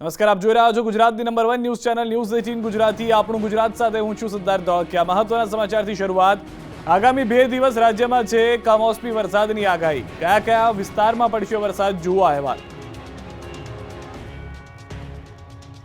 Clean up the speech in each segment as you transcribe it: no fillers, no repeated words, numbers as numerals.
નમસ્કાર, આપ જોઈ રહ્યા છો ગુજરાતની number 1 news channel news 18 Gujarati. આપણું ગુજરાત સાથે હું છું સિદ્ધાર્થ ધોળકિયા। મહત્વના સમાચારથી શરૂઆત। આગામી 2 દિવસ રાજ્યમાં છે કમોસમી વરસાદની આગાહી। કયા કયા વિસ્તારમાં પડશે વરસાદ, જુઓ અહેવાલ।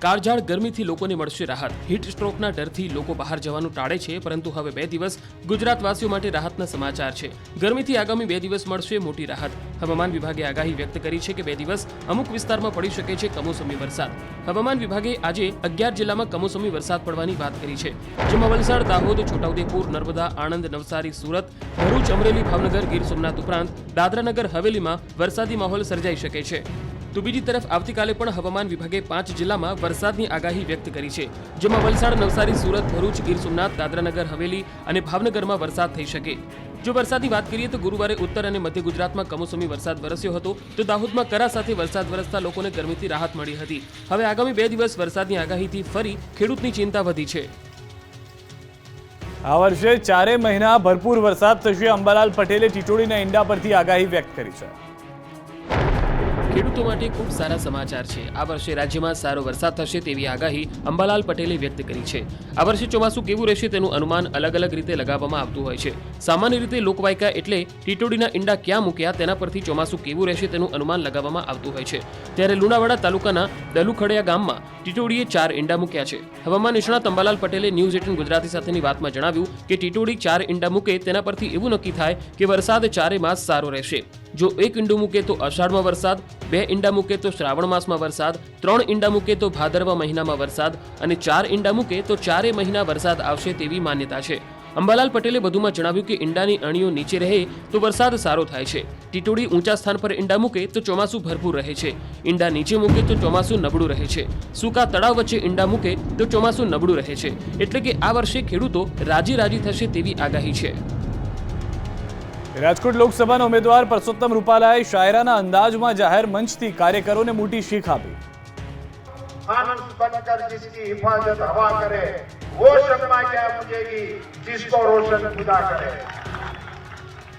કાળઝાળ ગરમીથી લોકોને મળશે રાહત। હીટ સ્ટ્રોકના ડરથી લોકો બહાર જવાનું ટાળે છે, પરંતુ હવે 2 દિવસ ગુજરાતવાસીઓ માટે રાહતના સમાચાર છે। ગરમીથી આગામી 2 દિવસ મળશે મોટી રાહત। હવામાન વિભાગે આગાહી વ્યક્ત કરી છે કે 2 દિવસ અમુક વિસ્તારમાં પડી શકે છે કમોસમી વરસાદ। હવામાન વિભાગે આજે 11 જિલ્લામાં કમોસમી વરસાદ પડવાની વાત કરી છે, જેમાં વલસાડ, દાહોદ, છોટાઉદેપુર, નર્મદા, આણંદ, નવસારી, સુરત, ભરૂચ, અમરેલી, ભાવનગર, ગીર સોમનાથ ઉપરાંત દાદરાનગર હવેલીમાં વરસાદી માહોલ સર્જાઈ શકે છે। તો બીજી તરફ આવતીકાલે પણ હવામાન વિભાગે 5 જિલ્લામાં વરસાદની આગાહી વ્યક્ત કરી છે, જેમાં વલસાડ, નવસારી, સુરત, ભરૂચ, ગીર સોમનાથ, દાદરાનગર હવેલી અને ભાવનગરમાં વરસાદ થઈ શકે। જો વરસાદની વાત કરીએ તો ગુરુવારે ઉત્તર અને મધ્ય ગુજરાતમાં કમોસમી વરસાદ વરસ્યો હતો, તો દાહોદમાં કરા સાથે વરસાદ વરસતા લોકોને ગરમીથી રાહત મળી હતી। હવે આગામી 2 દિવસ વરસાદની આગાહીથી ફરી ખેડૂતની ચિંતા વધી છે। આ વર્ષે 4 મહિના ભરપૂર વરસાદ થશે। અંબાલાલ પટેલે ટીટોડીના ઈંડા પરથી આગાહી વ્યક્ત કરી છે। ખેડૂતો માટે ખૂબ સારા સમાચાર છે। આ વર્ષે રાજ્યમાં સારો વરસાદ થશે તેવી આગાહી અંબાલાલ પટેલે વ્યક્ત કરી છે। આ વર્ષે ચોમાસું કેવું રહેશે તેનું અનુમાન અલગ અલગ રીતે લગાવવામાં આવતું હોય છે। સામાન્ય રીતે લોકવાયકા એટલે ટીટોડીના ઈંડા ક્યાં મૂક્યા તેના પરથી ચોમાસું કેવું રહેશે તેનું અનુમાન લગાવવામાં આવતું હોય છે। ત્યારે લુણાવાડા તાલુકાના દલુખડિયા ગામમાં ટીટોડીએ 4 ઈંડા મૂક્યા છે। હવામાન નિષ્ણાત અંબાલાલ પટેલે ન્યૂઝ 18 ગુજરાતી સાથેની વાતમાં જણાવ્યું કે ટીટોડી 4 ઈંડા મૂકે તેના પરથી એવું નક્કી થાય કે વરસાદ 4 માસ સારો રહેશે। જો 1 ઈંડું મૂકે તો અષાઢમાં વરસાદ, 2 ઈંડા મૂકે તો શ્રાવણ માસમાં વરસાદ, 3 ઈંડા મૂકે તો ભાદરવા મહિનામાં વરસાદ અને 4 ઈંડા મૂકે તો 4 મહિના વરસાદ આવશે તેવી માન્યતા છે। અંબાલાલ પટેલે વધુમાં જણાવ્યું કે ઈંડાની અણીઓ નીચે રહે તો વરસાદ સારો થાય છે। ટીટોડી ઊંચા સ્થાન પર ઈંડા મૂકે તો ચોમાસું ભરપૂર રહે છે, ઈંડા નીચે મૂકે તો ચોમાસું નબળું રહે છે, સૂકા તળાવ વચ્ચે ઈંડા મૂકે તો ચોમાસું નબળું રહે છે। એટલે કે આ વર્ષે ખેડૂતો રાજી થશે તેવી આગાહી છે। રાજકોટ લોકસભાના ઉમેદવાર પરસોત્તમ રૂપાલાએ શાયરાના અંદાજમાં જાહેર મંચથી કાર્યકરોને મોટી શીખ આપી। आनंद बनकर जिसकी हिफाजत हवा करे वो शर्मा क्या मुझेगी जिसको रोशन खुदा करे।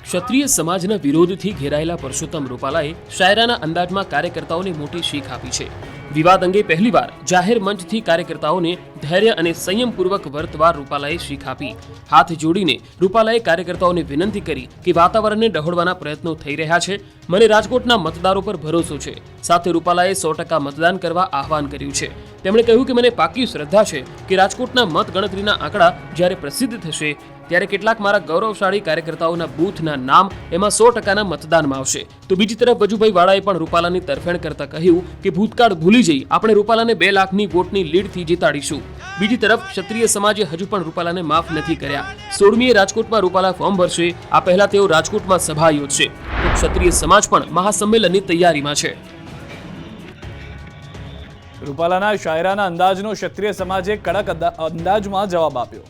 ક્ષત્રિય સમાજના વિરોધથી ઘેરાયેલા પરસોત્તમ રૂપાલાએ શાયરાના અંદાજમાં કાર્યકર્તાઓને મોટી શીખ આપી છે। વિવાદ અંગે પહેલીવાર જાહેર મંચથી કાર્યકર્તાઓને ધૈર્ય અને સંયમપૂર્વક વર્તવા રૂપાલાએ શીખ આપી। હાથ જોડીને રૂપાલાએ કાર્યકર્તાઓને વિનંતી કરી કે વાતાવરણને ડહોળવાના પ્રયત્નો થઈ રહ્યા છે, મને રાજકોટના મતદારો પર ભરોસો છે। સાથે રૂપાલાએ 100% મતદાન કરવા આહવાન કર્યું છે। તેમણે કહ્યું કે મને પાકી શ્રદ્ધા છે કે રાજકોટના મતગણતરીના આંકડા જ્યારે પ્રસિદ્ધ થશે ત્યારે કેટલાક મારા ગૌરવશાળી કાર્યકર્તાઓના બૂથના નામ એમાં 100%ના મતદાનમાં આવશે। તો બીજી તરફ વજુભાઈ વાળાએ પણ રૂપાલાની તરફેણ કરતા કહ્યું કે ભૂતકાળ ભૂલી જઈ આપણે રૂપાલાને 2 લાખની વોટની લીડથી જીતાડીશું। બીજી તરફ ક્ષત્રિય સમાજે હજુ પણ રૂપાલાને માફ નથી કર્યા। 16મીએ રાજકોટમાં રૂપાલા ફોર્મ ભરશે, આ પહેલા તેઓ રાજકોટમાં સભા યોજશે। તો ક્ષત્રિય સમાજ પણ મહાસંમેલનની તૈયારીમાં છે। રૂપાલાના શાયરાના અંદાજનો ક્ષત્રિય સમાજે કડક અંદાજમાં જવાબ આપ્યો।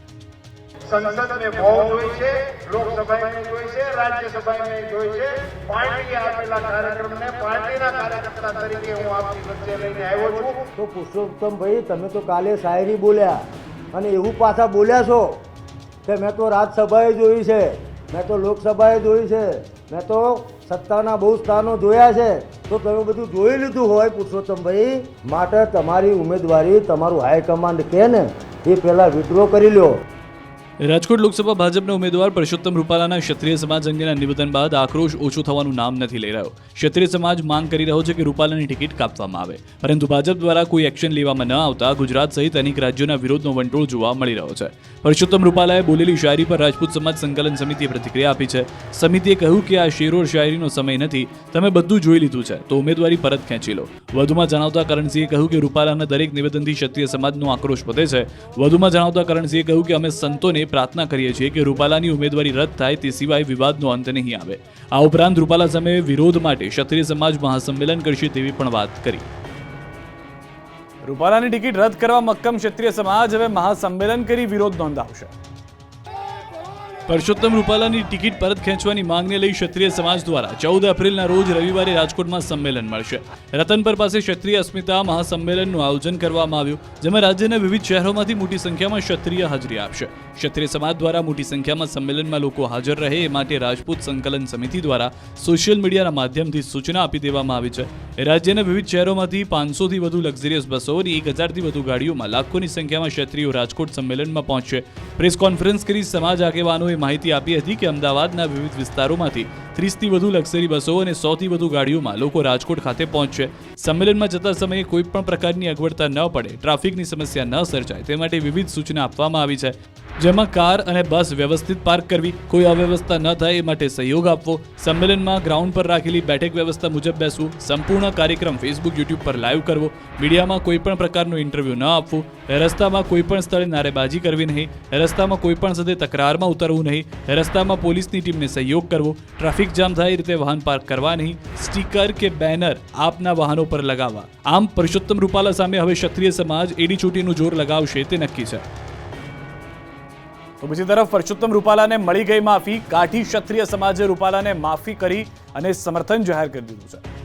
संसद में बहुत हुई है, लोकसभा में हुई है, राज्यसभा में हुई है। पार्टी आपेला कार्यक्रम ने पार्टीना कार्यकर्ता तरीके હું આપની વચ્ચે લઈને આવ્યો છું। તો પુરુષોત્તમ ભાઈ, તમે તો કાલે શાયરી બોલ્યા અને એવું પાછા બોલ્યા છો કે મેં તો રાજ્યસભાએ જોઈ છે, મેં તો લોકસભાએ જોઈ છે, મેં તો સત્તાના બહુ સ્થાનો જોયા છે। તો તમે બધું જોઈ લીધું હોય પુરુષોત્તમભાઈ, માટે તમારી ઉમેદવારી તમારું હાઈકમાન્ડ કહે ને એ પહેલાં વિડ્રો કરી લો। રાજકોટ લોકસભા ભાજપના ઉમેદવાર પરસોત્તમ રૂપાલાના ક્ષત્રિય સમાજ અંગેના નિવેદન બાદ આક્રોશ ઓછો થવાનું નામ નથી લઈ રહ્યો। ક્ષત્રિય સમાજ માંગ કરી રહ્યો છે કે રૂપાલાની ટિકિટ કાપવામાં આવે, પરંતુ ભાજપ દ્વારા કોઈ એક્શન લેવામાં ન આવતા ગુજરાત સહિત અનેક રાજ્યોના વિરોધનો વંટોળ જોવા મળી રહ્યો છે। પરસોત્તમ રૂપાલાએ બોલેલી શાયરી પર રાજપૂત સમાજ સંકલન સમિતિએ પ્રતિક્રિયા આપી છે। સમિતિએ કહ્યું કે આ શેરો શાયરીનો સમય નથી, તમે બધું જોઈ લીધું છે, તો ઉમેદવારી પરત ખેંચી લો। વધુમાં જણાવતા કરણસિંહે કહ્યું કે રૂપાલાના દરેક નિવેદનથી ક્ષત્રિય સમાજનો આક્રોશ વધે છે। વધુમાં જણાવતા કરણસિંહે કહ્યું કે અમે સંતોને પ્રાર્થના કરીએ છીએ કે રૂપાલાની ઉમેદવારી રદ થાય તે સિવાય વિવાદનો અંત નહીં આવે। આ ઉપરાંત રૂપાલા સામે વિરોધ માટે ક્ષત્રિય સમાજ મહાસંમેલન કરશે તેવી પણ વાત કરી। રૂપાલાની ટિકિટ રદ કરવા મક્કમ ક્ષત્રિય સમાજ હવે મહાસંમેલન કરી વિરોધ નોંધાવશે। પરસોત્તમ રૂપાલાની ટિકિટ પરત ખેંચવાની માંગને લઈ ક્ષત્રિય સમાજ દ્વારા 14 એપ્રિલના રોજ રવિવારે રાજકોટમાં સંમેલન મળશે. રતનપર પાસે ક્ષત્રિય અસ્મિતા મહાસંમેલનનું આયોજન કરવામાં આવ્યું, જેમાં રાજ્યના વિવિધ શહેરોમાંથી મોટી સંખ્યામાં ક્ષત્રિય હાજરી આપશે. ક્ષત્રિય સમાજ દ્વારા મોટી સંખ્યામાં સંમેલનમાં લોકો હાજર રહે એ માટે રાજપૂત સંકલન સમિતિ દ્વારા સોશિયલ મીડિયાના માધ્યમથી સૂચના આપી દેવામાં આવી છે. રાજ્યના વિવિધ શહેરોમાંથી 500થી વધુ લક્ઝરિયસ બસો અને 1000થી વધુ ગાડીઓમાં લાખોની સંખ્યામાં ક્ષત્રિયો રાજકોટ સંમેલનમાં પહોંચશે. પ્રેસ કોન્ફરન્સ કરી સમાજ આગેવાનોએ માહિતી આપી હતી કે અમદાવાદના વિવિધ વિસ્તારોમાંથી 30થી વધુ લક્ઝરી બસો અને 100થી વધુ ગાડીઓમાં લોકો રાજકોટ ખાતે પહોંચશે. સંમેલનમાં જતા સમયે કોઈ પણ પ્રકારની અગવડતા ન પડે, ટ્રાફિકની સમસ્યા ન સર્જાય તે માટે વિવિધ સૂચના આપવામાં આવી છે, જેમાં કાર અને બસ વ્યવસ્થિત પાર્ક કરવી, કોઈ અવ્યવસ્થા ન થાય એ માટે સહયોગ આપવો, સંમેલનમાં ગ્રાઉન્ડ પર રાખેલી બેઠક વ્યવસ્થા મુજબ બેસવું, સંપૂર્ણ કાર્યક્રમ ફેસબુક યુટ્યુબ પર લાઈવ કરવો, મીડિયામાં કોઈ પણ પ્રકારનું ઇન્ટરવ્યૂ ન આપવું, રસ્તામાં કોઈ પણ સ્થળે નારેબાજી કરવી નહીં, રસ્તામાં કોઈ પણ સાથે તકરારમાં ઉતરવું નહીં, રસ્તામાં પોલીસની ટીમને સહયોગ કરવો, ટ્રાફિક જામ થાય એ રીતે વાહન પાર્ક કરવા નહીં, સ્ટીકર કે બેનર આપના વાહનો પર લગાવવા. આમ પરસોત્તમ રૂપાલા સામે હવે ક્ષત્રિય સમાજ એડી ચોટીનું જોર લગાવશે તે નક્કી છે. તો બીજી તરફ પરસોત્તમ રૂપાલાને મળી ગઈ માફી. કાઠી ક્ષત્રિય સમાજે રૂપાલાને માફી કરી અને સમર્થન જાહેર કરી દીધું છે.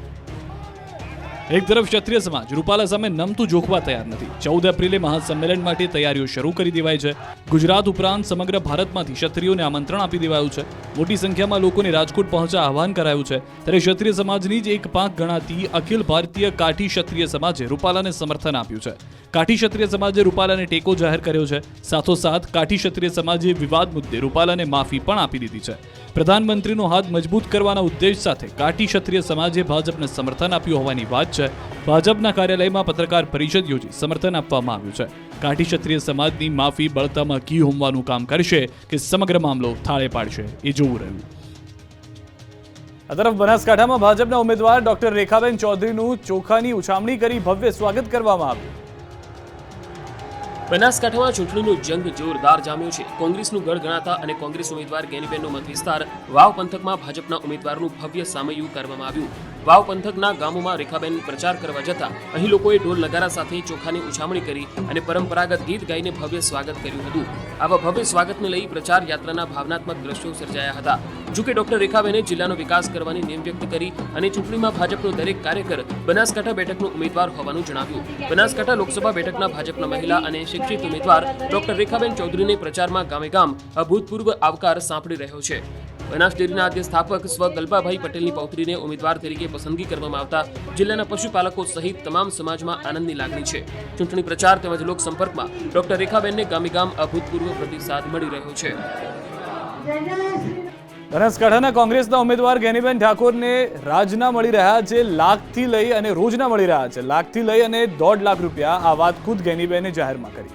એક તરફ ક્ષત્રિય સમાજ રૂપાલા સામે નમતું જોખવા તૈયાર નથી. 14 એપ્રિલે મહાસંમેલન માટે તૈયારીઓ શરૂ કરી દેવાઈ છે. ગુજરાત ઉપરાંત સમગ્ર ભારતમાંથી ક્ષત્રિયોને આમંત્રણ આપી દેવાયું છે. મોટી સંખ્યામાં લોકોને રાજકોટ પહોંચવા આહવાન કરાયું છે. ત્યારે ક્ષત્રિય સમાજની જ એક પાંખ ગણાતી અખિલ ભારતીય કાઠી ક્ષત્રિય સમાજે રૂપાલાને સમર્થન આપ્યું છે. કાઠી ક્ષત્રિય સમાજે રૂપાલાને ટેકો જાહેર કર્યો છે. સાથોસાથ કાઠી ક્ષત્રિય સમાજે વિવાદ મુદ્દે રૂપાલાને માફી પણ આપી દીધી છે. પ્રધાનમંત્રીનો હાથ મજબૂત કરવાના ઉદ્દેશ સાથે કાઠી ક્ષત્રિય સમાજે ભાજપને સમર્થન આપ્યું હોવાની વાત છે. ભાજપના કાર્યાલયમાં પત્રકાર પરિષદ યોજી સમર્થન આપવામાં આવ્યું છે. કાઠી ક્ષત્રિય સમાજની માફી બળતામાં ઘી હોમવાનું કામ કરશે કે સમગ્ર મામલો થાળે પાડશે એ જોવું રહ્યું. આ તરફ બનાસકાંઠામાં ભાજપના ઉમેદવાર ડોક્ટર રેખાબેન ચૌધરીનું ચોખાની ઉછામણી કરી ભવ્ય સ્વાગત કરવામાં આવ્યું. બનાસકાંઠામાં ચૂંટણીનો જંગ જોરદાર જામ્યો છે. કોંગ્રેસનું ગઢ ગણાતા અને કોંગ્રેસ ઉમેદવાર ગેનીબેનનો મત વિસ્તાર વાવ પંથકમાં ભાજપના ઉમેદવારનું ભવ્ય સામૈયું કરવામાં આવ્યું. વાવ પંથકના ગામોમાં રેખાબેન પ્રચાર કરવા જતા અહીં લોકોએ ઢોલ નગારા સાથે ચોખાની ઉછામણી કરી અને પરંપરાગત ગીત ગાઈને ભવ્ય સ્વાગત કર્યું હતું. આવા ભવ્ય સ્વાગતને લઈ પ્રચાર યાત્રાના ભાવનાત્મક દ્રશ્યો સર્જાયા હતા. જોકે ડોક્ટર રેખાબેને જિલ્લાનો વિકાસ કરવાની નેમ વ્યક્ત કરી અને ચૂંટણીમાં ભાજપનો દરેક કાર્યકર બનાસકાંઠા બેઠકનો ઉમેદવાર હોવાનું જણાવ્યું. બનાસકાંઠા લોકસભા બેઠકના ભાજપના મહિલા અને શિક્ષિત ઉમેદવાર ડોક્ટર રેખાબેન ચૌધરીને પ્રચારમાં ગામે ગામ અભૂતપૂર્વ આવકાર સાંપડી રહ્યો છે. બનાસ ડેરીના આદ્ય સ્થાપક સ્વ ગલબાભાઈ પટેલની પૌત્રીને ઉમેદવાર તરીકે પસંદગી કરવામાં આવતા જિલ્લાના પશુપાલકો સહિત તમામ સમાજમાં આનંદની લાગણી છે. ચૂંટણી પ્રચાર તેમજ લોક સંપર્કમાં ડોક્ટર રેખાબેનને ગામે ગામ અભૂતપૂર્વ પ્રતિસાદ મળી રહ્યો છે. બનાસકાંઠાના કોંગ્રેસના ઉમેદવાર ગેનીબેન ઠાકોરને રાજના મળી રહ્યા છે લાખથી લઈ અને રોજના મળી રહ્યા છે લાખથી લઈ અને 1.5 લાખ રૂપિયા. આ વાત ખુદ ગેનીબેને જાહેરમાં કરી.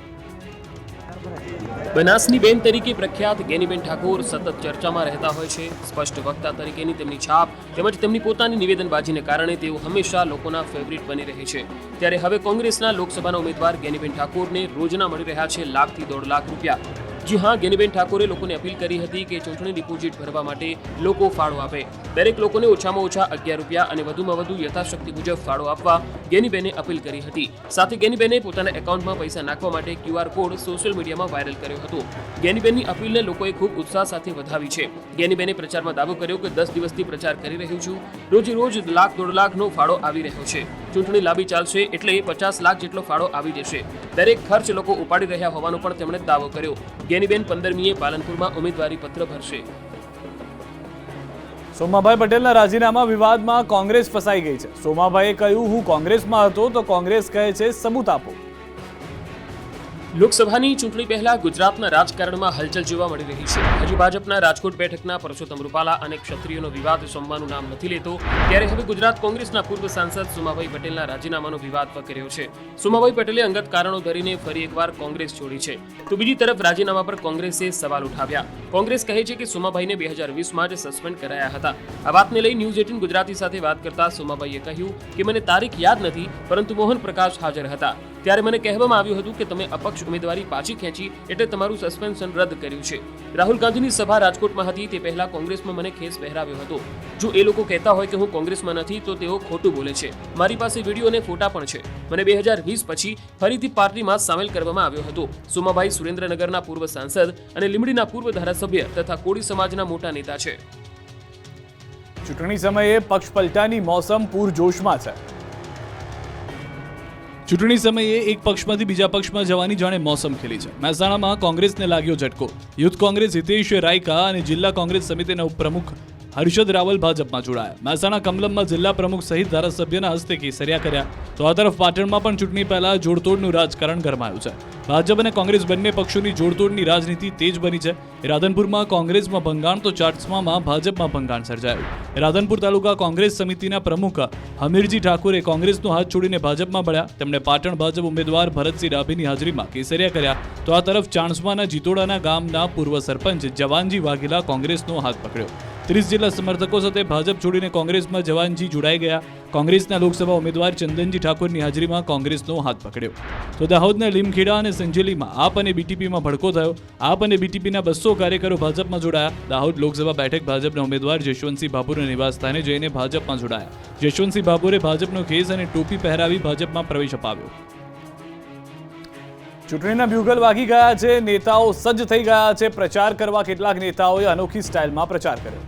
બનાસની બેન તરીકે પ્રખ્યાત ગેનીબેન ઠાકોર સતત ચર્ચામાં રહેતા હોય છે. સ્પષ્ટ વક્તા તરીકેની તેમની છાપ તેમજ તેમની પોતાની નિવેદનબાજીને કારણે તેઓ હંમેશા લોકોના ફેવરિટ બની રહે છે. ત્યારે હવે કોંગ્રેસના લોકસભાના ઉમેદવાર ગેનીબેન ઠાકોરને રોજના મળી રહ્યા છે લાખથી 1.5 લાખ રૂપિયા. જી હા, ગેનીબેન ઠાકોરે લોકોને અપીલ કરી હતી કે ચૂંટણી ડિપોઝિટ ભરવા માટે લોકો ફાળો આપે. દરેક લોકોને ઓછામાં ઓછા 11 રૂપિયા અને વધુમાં વધુ યથાશક્તિ મુજબ ફાળો આપવા ગેનીબેને અપીલ કરી હતી. સાથે ગેનીબેને પોતાના એકાઉન્ટમાં પૈસા નાખવા માટે QR કોડ સોશિયલ મીડિયામાં વાયરલ કર્યો હતો. ગેનીબેનની અપીલને લોકોએ ખૂબ ઉત્સાહ સાથે વધાવી છે. ગેનીબેને પ્રચારમાં દાવો કર્યો કે 10 દિવસથી પ્રચાર કરી રહ્યું છું, રોજે રોજ 1 લાખ 1.5 લાખનો ફાળો આવી રહ્યો છે. ચૂંટણી લાંબી ચાલશે એટલે 50 લાખ જેટલો ફાળો આવી જશે. દરેક ખર્ચ લોકો ઉપાડી રહ્યા હોવાનો પણ તેમણે દાવો કર્યો. ગેનીબેન 15મીએ પાલનપુરમાં ઉમેદવારી પત્ર ભરશે. સોમાભાઈ પટેલના રાજીનામા વિવાદમાં કોંગ્રેસ ફસાઈ ગઈ છે. સોમાભાઈએ કહ્યું, હું કોંગ્રેસમાં હતો તો કોંગ્રેસ કહે છે સબૂત આપો. લોકસભાની ચૂંટણી પહેલા ગુજરાતના રાજકારણમાં હલચલ જોવા મળી રહી છે. હજી ભાજપના રાજકોટ બેઠકના પરસોત્તમ રૂપાલા અને ક્ષત્રિયોનો વિવાદ શમવાનું નામ નથી લેતો. ત્યારે હવે ગુજરાત કોંગ્રેસના પૂર્વ સાંસદ સોમાભાઈ પટેલના રાજીનામાનો વિવાદ વકર્યો છે. સોમાભાઈ પટેલે અંગત કારણો ધરીને ફરી એકવાર કોંગ્રેસ છોડી છે. તો બીજી તરફ રાજીનામા પર કોંગ્રેસે સવાલ ઉઠાવ્યા. કોંગ્રેસ કહે છે કે સોમાભાઈને 2020માં જ સસ્પેન્ડ કરાયા હતા. આ વાતને લઈ ન્યૂઝ 18 ગુજરાતી સાથે વાત કરતા સોમાભાઈએ કહ્યું કે મને તારીખ યાદ નથી, પરંતુ મોહન પ્રકાશ હાજર હતા. ત્યારે મને કહેવામાં આવ્યું હતું કે તમે અપક્ષ ઉમેદવારી પાછી ખેંચી એટલે તમારું સસ્પેન્શન રદ કર્યું છે. રાહુલ ગાંધીની સભા રાજકોટમાં હતી તે પહેલા કોંગ્રેસમાં મને ખેસ પહેરાવ્યો હતો. જો એ લોકો કહેતા હોય કે હું કોંગ્રેસમાં નથી તો તેઓ ખોટું બોલે છે. મારી પાસે વિડીયો અને ફોટા પણ છે. મને 2020 પછી ફરીથી પાર્ટીમાં સામેલ કરવામાં આવ્યો હતો. સોમાભાઈ સુરેન્દ્રનગરના પૂર્વ સાંસદ અને લીંબડીના પૂર્વ ધારાસભ્ય તથા કોળી સમાજના મોટા નેતા છે. ચૂંટણી સમયે પક્ષ પલટાની મોસમ પૂરજોશમાં છે. ચૂંટણી સમયે એક પક્ષમાંથી બીજા પક્ષમાં જવાની જાણે મોસમ ખીલી છે. મહેસાણામાં કોંગ્રેસને લાગ્યો ઝટકો. યુથ કોંગ્રેસ હિતેશ રાયકા અને જિલ્લા કોંગ્રેસ સમિતિના ઉપપ્રમુખ હર્ષદ રાવલ ભાજપમાં જોડાયા. મહેસાણા કમલમમાં જિલ્લા પ્રમુખ સહિત ધારાસભ્યના હસ્તે કેસરિયા કર્યા. તો આ તરફ પાટણમાં પણ ચૂંટણી પહેલા જોડતોડનું રાજકારણ ગરમાયું છે. ભાજપ અને કોંગ્રેસ બંને પક્ષોની જોડતોડની રાજનીતિ તેજ બની છે. રાધનપુરમાં કોંગ્રેસમાં ભંગાણ તો ચાટસ્મામાં ભાજપમાં ભંગાણ સર્જાયું. રાધનપુર તાલુકા કોંગ્રેસ સમિતિના પ્રમુખ હમીરજી ઠાકોરે કોંગ્રેસનો હાથ છોડીને ભાજપમાં મળ્યા. તેમણે પાટણ ભાજપ ઉમેદવાર ભરતસિંહ ડાભીની હાજરીમાં કેસરિયા કર્યા. તો આ તરફ ચાણસ્માના જીતોડાના ગામના પૂર્વ સરપંચ જવાનજી વાઘેલા કોંગ્રેસનો હાથ પકડ્યો. 30 જેટલા સમર્થકો સાથે ભાજપ છોડીને કોંગ્રેસમાં જવાનજી જોડાઈ ગયા. કોંગ્રેસના લોકસભા ઉમેદવાર ચંદનજી ઠાકોરની હાજરીમાં કોંગ્રેસનો હાથ પકડ્યો. તો દાહોદના લીમખેડા અને સંજેલીમાં આપ અને બીટીપીમાં ભડકો થયો. આપ અને બીટીપીના 200 કાર્યકરો ભાજપમાં જોડાયા. દાહોદ લોકસભા બેઠક ભાજપના ઉમેદવાર જશવંતસિંહ બાબુના નિવાસસ્થાને જઈને ભાજપમાં જોડાયા. જશવંતસિંહ બાબુરે ભાજપનો ખેસ અને ટોપી પહેરાવી ભાજપમાં પ્રવેશ અપાવ્યો. ચૂંટણીના બ્યુગલ વાગી ગયા છે. નેતાઓ સજ્જ થઈ ગયા છે. પ્રચાર કરવા કેટલાક નેતાઓએ અનોખી સ્ટાઇલમાં પ્રચાર કર્યો.